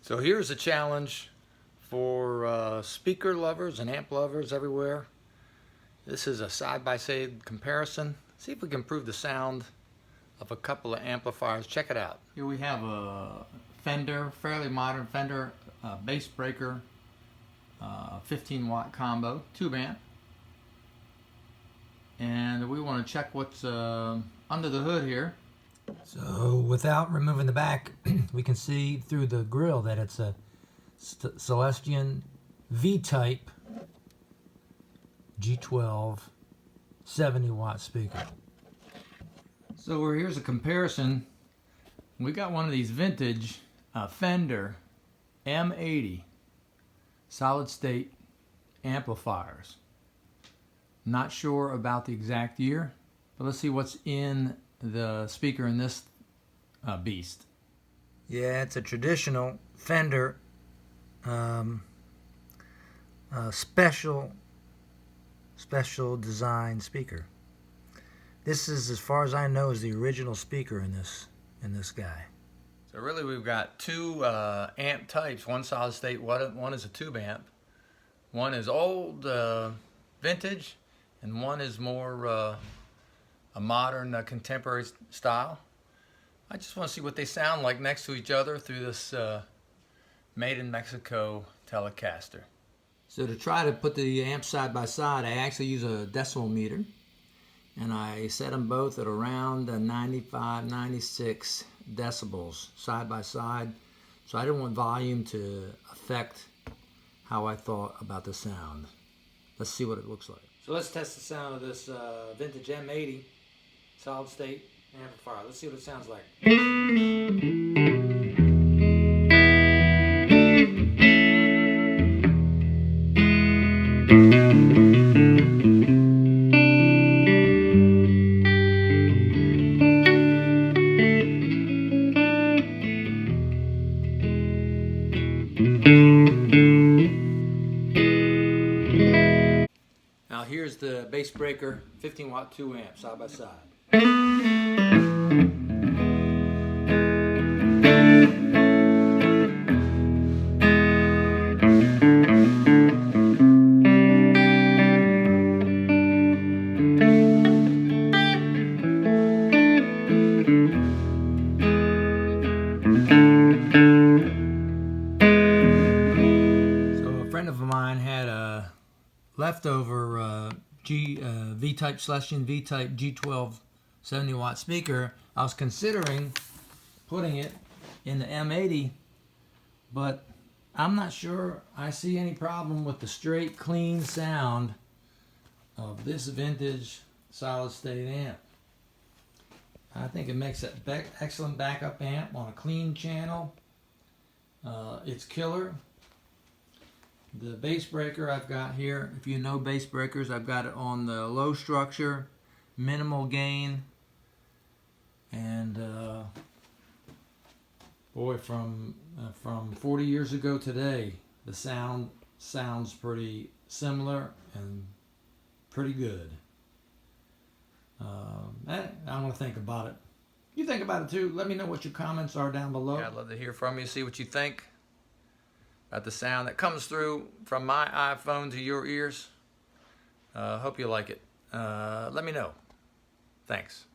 So here's a challenge for speaker lovers and amp lovers everywhere. This is a side-by-side comparison. See if we can improve the sound of a couple of amplifiers. Check it out. Here we have a Fender, fairly modern Fender Bassbreaker 15-watt combo, tube amp. And we want to check what's under the hood here. So without removing the back, we can see through the grill that it's a Celestine V-type G12 70-watt speaker. So here's a comparison. We got one of these vintage Fender M80 solid state amplifiers. Not sure about the exact year, but let's see what's in the speaker in this beast. Yeah, it's a traditional Fender special design speaker. This is, as far as I know, is the original speaker in this guy. So really we've got two amp types, one solid state, one is a tube amp. One is old, vintage, and one is more a modern, contemporary style. I just want to see what they sound like next to each other through this made in Mexico Telecaster. So to try to put the amps side by side, I actually use a decimal meter, and I set them both at around 95, 96 decibels side by side. So I didn't want volume to affect how I thought about the sound. Let's see what it looks like. So let's test the sound of this vintage M80 solid state amplifier. Let's see what it sounds like. Now here's the Bassbreaker 15-watt 2 amp side by side. Of mine had a leftover V-type Celestine V-type G12 70-watt speaker. I was considering putting it in the M80, but I'm not sure I see any problem with the straight, clean sound of this vintage solid state amp. I think it makes an excellent backup amp on a clean channel. It's killer. The Bassbreaker I've got here, if you know Bassbreakers, I've got it on the low structure, minimal gain, and boy, from 40 years ago today, the sound sounds pretty similar and pretty good. I want to think about it. You think about it too. Let me know what your comments are down below. Yeah, I'd love to hear from you, see what you think about the sound that comes through from my iPhone to your ears. Hope you like it. Let me know. Thanks.